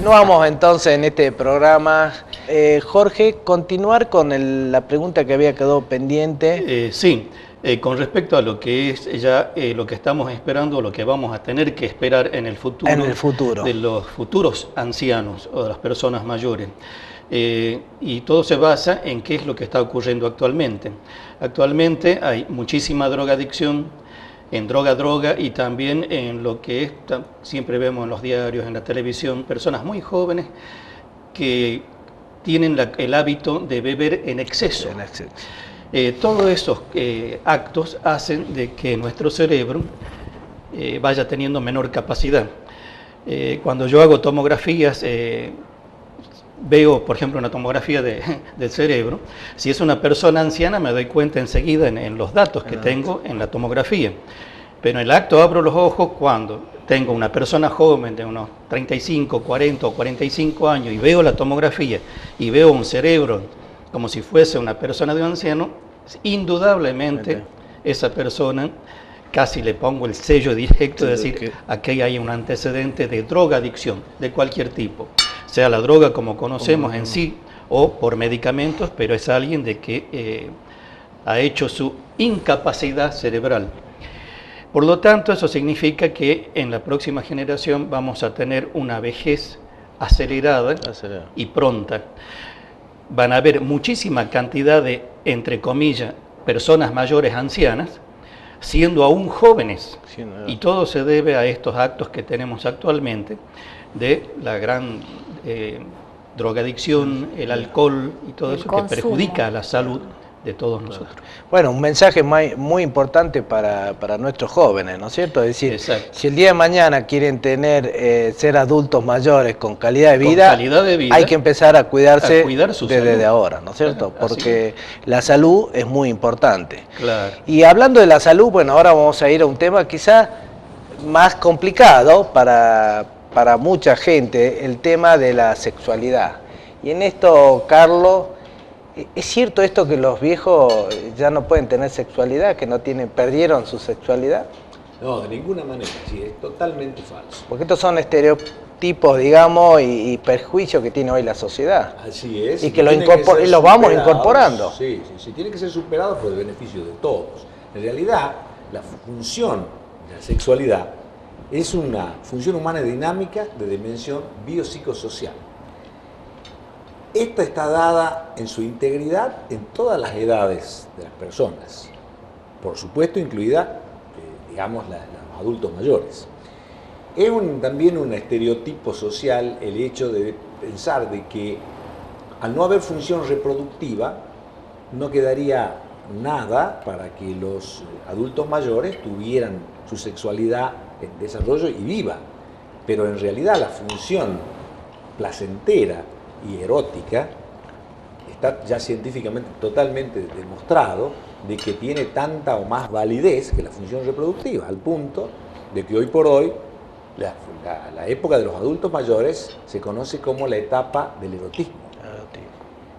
Continuamos entonces en este programa. Jorge, continuar con la pregunta que había quedado pendiente. Sí, con respecto a lo que es ya lo que estamos esperando, lo que vamos a tener que esperar en el futuro, de los futuros ancianos o de las personas mayores. Y todo se basa en qué es lo que está ocurriendo actualmente. Actualmente hay muchísima drogadicción, en droga y también en lo que es, siempre vemos en los diarios, en la televisión, personas muy jóvenes que tienen el hábito de beber en exceso. Todos esos actos hacen de que nuestro cerebro vaya teniendo menor capacidad. Cuando yo hago tomografías, veo, por ejemplo, una tomografía del cerebro. Si es una persona anciana, me doy cuenta enseguida en los datos que tengo en la tomografía. Pero en el acto abro los ojos cuando tengo una persona joven de unos 35, 40 o 45 años y veo la tomografía y veo un cerebro como si fuese una persona de un anciano, indudablemente esa persona, casi le pongo el sello directo de decir, aquí hay un antecedente de drogadicción de cualquier tipo. Sea la droga como conocemos en sí o por medicamentos, pero es alguien de que ha hecho su incapacidad cerebral. Por lo tanto, eso significa que en la próxima generación vamos a tener una vejez acelerada y pronta. Van a haber muchísima cantidad de, entre comillas, personas mayores ancianas, siendo aún jóvenes. Y todo se debe a estos actos que tenemos actualmente de la gran drogadicción, el alcohol y todo eso que perjudica a la salud de todos nosotros. Bueno, un mensaje muy importante para nuestros jóvenes, ¿no es cierto? Es decir, exacto, si el día de mañana quieren ser adultos mayores con calidad de vida, hay que empezar a cuidarse desde ahora, ¿no es cierto? Claro, porque la salud es muy importante. Claro. Y hablando de la salud, bueno, ahora vamos a ir a un tema quizás más complicado para mucha gente, el tema de la sexualidad. Y en esto, Carlos, ¿es cierto esto que los viejos ya no pueden tener sexualidad, que perdieron su sexualidad? No, de ninguna manera, sí, es totalmente falso. Porque estos son estereotipos, digamos, y perjuicios que tiene hoy la sociedad. Así es. Y que los vamos incorporando. Sí, tienen que ser superados por el beneficio de todos. En realidad, la función de la sexualidad es una función humana dinámica de dimensión biopsicosocial. Esta está dada en su integridad en todas las edades de las personas, por supuesto incluida, digamos, los adultos mayores. Es también un estereotipo social el hecho de pensar de que al no haber función reproductiva no quedaría nada para que los adultos mayores tuvieran su sexualidad en desarrollo y viva, pero en realidad la función placentera y erótica está ya científicamente totalmente demostrado de que tiene tanta o más validez que la función reproductiva, al punto de que hoy por hoy la época de los adultos mayores se conoce como la etapa del erotismo.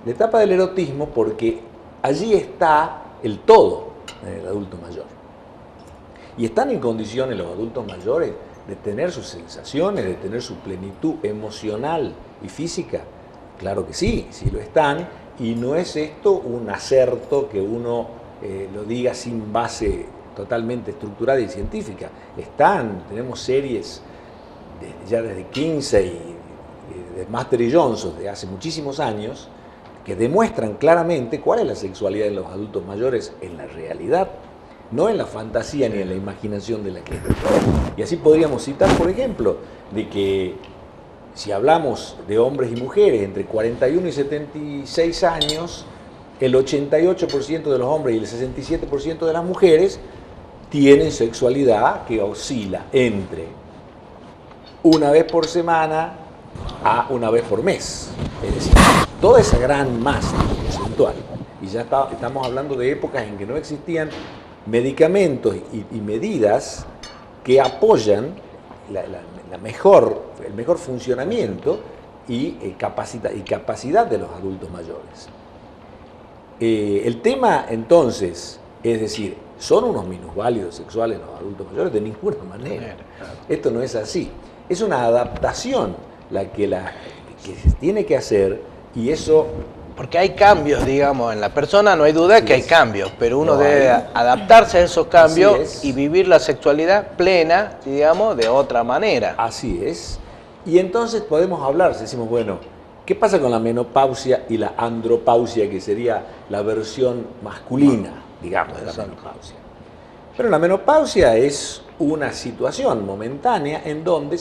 La etapa del erotismo porque allí está el todo en el adulto mayor. Y están en condiciones los adultos mayores de tener sus sensaciones, de tener su plenitud emocional y física. Claro que sí, sí lo están, y no es esto un acerto que uno lo diga sin base totalmente estructurada y científica. Tenemos series ya desde Kinsey y de Master y Johnson de hace muchísimos años que demuestran claramente cuál es la sexualidad de los adultos mayores en la realidad, no en la fantasía ni en la imaginación de la gente. Y así podríamos citar, por ejemplo, de que si hablamos de hombres y mujeres entre 41 y 76 años, el 88% de los hombres y el 67% de las mujeres tienen sexualidad que oscila entre una vez por semana a una vez por mes. Es decir, toda esa gran masa porcentual. Y ya estamos hablando de épocas en que no existían medicamentos y medidas que apoyan el mejor funcionamiento y capacidad de los adultos mayores. El tema entonces, es decir, ¿son unos minusválidos sexuales los adultos mayores? De ninguna manera. Esto no es así. Es una adaptación. que se tiene que hacer, y eso... Porque hay cambios, digamos, en la persona, no hay duda que hay cambios, pero uno debe adaptarse a esos cambios y vivir la sexualidad plena, digamos, de otra manera. Así es. Y entonces podemos hablar, decimos, bueno, ¿qué pasa con la menopausia y la andropausia, que sería la versión masculina, digamos, de la menopausia? Pero la menopausia es una situación momentánea en donde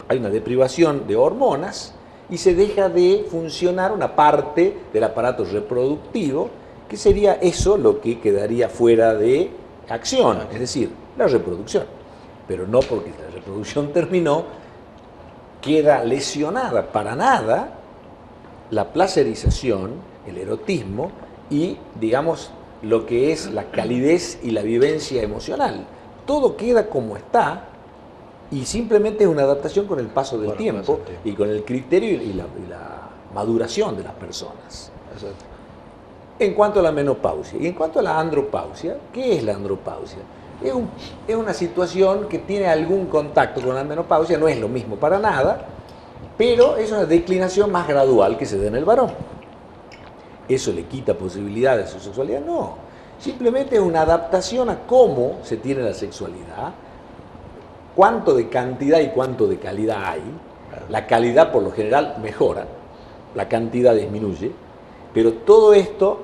hay una deprivación de hormonas y se deja de funcionar una parte del aparato reproductivo, que sería eso lo que quedaría fuera de acción, es decir, la reproducción. Pero no porque la reproducción terminó, queda lesionada para nada la placerización, el erotismo y, digamos, lo que es la calidez y la vivencia emocional. Todo queda como está, y simplemente es una adaptación con el paso del tiempo y con el criterio y la maduración de las personas. Exacto. En cuanto a la menopausia y en cuanto a la andropausia, ¿qué es la andropausia? Es una situación que tiene algún contacto con la menopausia, no es lo mismo para nada, pero es una declinación más gradual que se da en el varón. ¿Eso le quita posibilidades a su sexualidad? No. Simplemente es una adaptación a cómo se tiene la sexualidad, cuánto de cantidad y cuánto de calidad hay. La calidad por lo general mejora, la cantidad disminuye, pero todo esto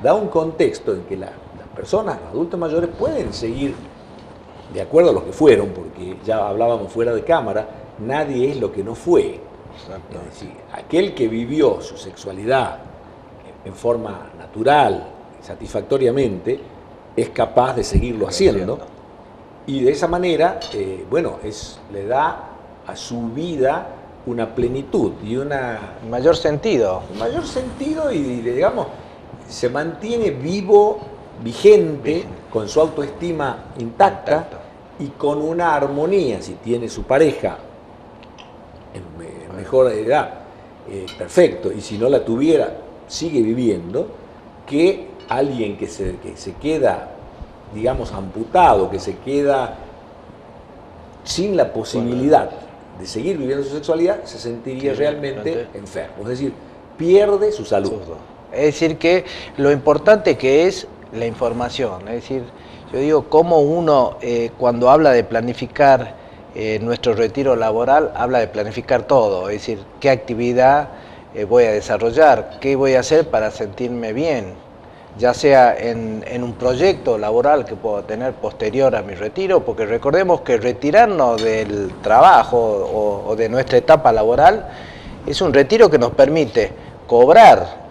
da un contexto en que las personas, los adultos mayores, pueden seguir de acuerdo a lo que fueron, porque ya hablábamos fuera de cámara, nadie es lo que no fue. Es decir, aquel que vivió su sexualidad en forma natural, satisfactoriamente, es capaz de seguirlo haciendo. Y de esa manera, le da a su vida una plenitud y una... Mayor sentido. Mayor sentido y, digamos, se mantiene vivo, vigente, con su autoestima intacta y con una armonía, si tiene su pareja en mejor edad, perfecto, y si no la tuviera, sigue viviendo, que alguien que se queda, digamos, amputado, que se queda sin la posibilidad de seguir viviendo su sexualidad, se sentiría realmente enfermo. Es decir, pierde su salud. Es decir, que lo importante que es la información. Es decir, yo digo, cómo uno, cuando habla de planificar nuestro retiro laboral, habla de planificar todo. Es decir, qué actividad voy a desarrollar, qué voy a hacer para sentirme bien, ya sea en un proyecto laboral que puedo tener posterior a mi retiro, porque recordemos que retirarnos del trabajo o de nuestra etapa laboral es un retiro que nos permite cobrar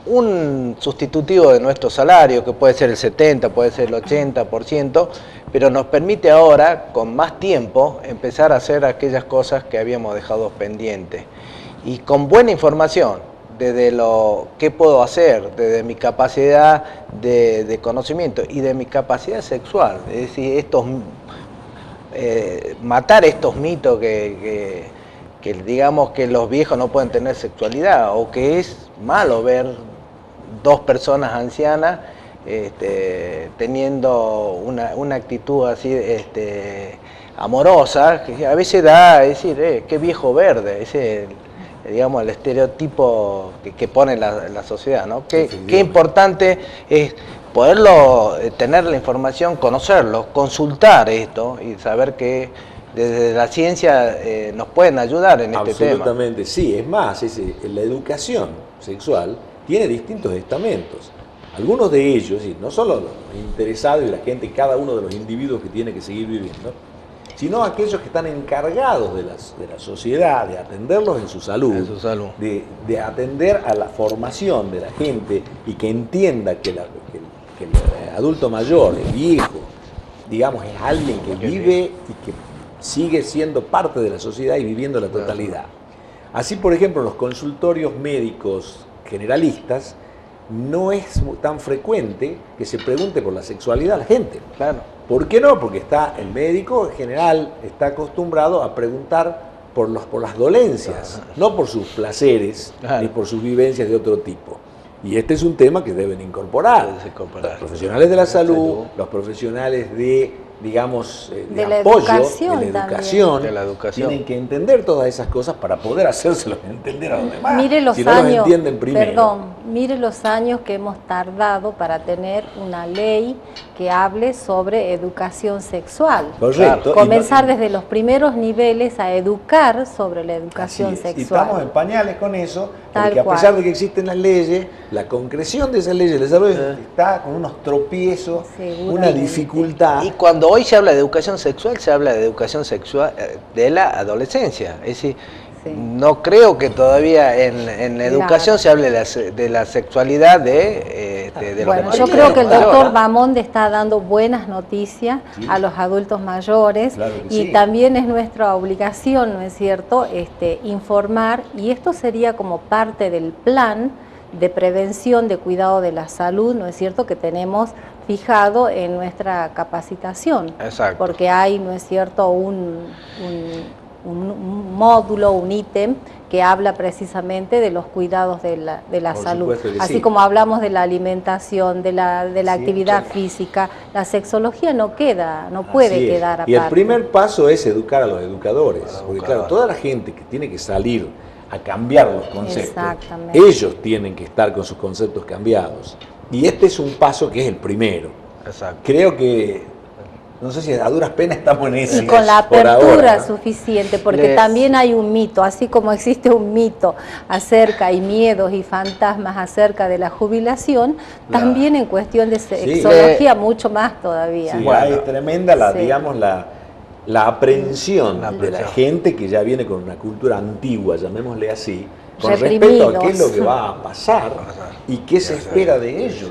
un sustitutivo de nuestro salario, que puede ser el 70%, puede ser el 80%, pero nos permite ahora, con más tiempo, empezar a hacer aquellas cosas que habíamos dejado pendientes. Y con buena información, desde lo que puedo hacer, desde mi capacidad de conocimiento y de mi capacidad sexual, es decir, matar estos mitos que digamos que los viejos no pueden tener sexualidad, o que es malo ver dos personas ancianas teniendo una actitud así amorosa, que a veces da a decir, qué viejo verde, ese digamos, el estereotipo que pone la sociedad, ¿no? Qué importante es poderlo, tener la información, conocerlo, consultar esto y saber que desde la ciencia nos pueden ayudar en este tema. Absolutamente, sí. Es más, la educación sexual tiene distintos estamentos. Algunos de ellos, y no solo los interesados y la gente, cada uno de los individuos que tiene que seguir viviendo, sino aquellos que están encargados de la sociedad, de atenderlos en su salud, de atender a la formación de la gente y que entienda que el adulto mayor, el viejo, digamos, es alguien que vive y que sigue siendo parte de la sociedad y viviendo la totalidad. Así, por ejemplo, en los consultorios médicos generalistas, no es tan frecuente que se pregunte por la sexualidad a la gente. Claro. ¿Por qué no? Porque el médico en general está acostumbrado a preguntar por las dolencias, no por sus placeres, ni por sus vivencias de otro tipo. Y este es un tema que deben incorporar. Los profesionales de la salud, los profesionales de digamos, de la apoyo, educación de la educación, tienen que entender todas esas cosas para poder hacérselos entender a los demás. Mire los si no años, los entienden primero. perdón, mire los años que hemos tardado para tener una ley que hable sobre educación sexual. Correcto. Comenzar desde los primeros niveles a educar sobre la educación sexual. Y estamos en pañales con eso, porque a pesar de que existen las leyes, la concreción de esas leyes, el desarrollo está con unos tropiezos, una dificultad. Y cuando hoy se habla de educación sexual, se habla de educación sexual de la adolescencia. Es decir, no creo que todavía en la educación se hable de la sexualidad de bueno, yo creo que el doctor Bamonde está dando buenas noticias a los adultos mayores, y también es nuestra obligación, ¿no es cierto?, informar, y esto sería como parte del plan de prevención de cuidado de la salud, ¿no es cierto?, que tenemos fijado en nuestra capacitación. Exacto. Porque hay, ¿no es cierto?, un módulo, un ítem que habla precisamente de los cuidados de la salud. Así como hablamos de la alimentación, de la actividad física, la sexología no puede quedar aparte. Y el primer paso es educar a los educadores, porque claro, toda la gente que tiene que salir a cambiar los conceptos, ellos tienen que estar con sus conceptos cambiados. Y este es un paso que es el primero. Exacto. Creo que no sé si a duras penas estamos en eso. Y con la apertura suficiente, porque también hay un mito, así como existe un mito acerca y miedos y fantasmas acerca de la jubilación, también en cuestión de sexología mucho más todavía. Sí, es tremenda digamos, la aprehensión de la gente que ya viene con una cultura antigua, llamémosle así, con respecto a qué es lo que va a pasar y qué se espera de ellos.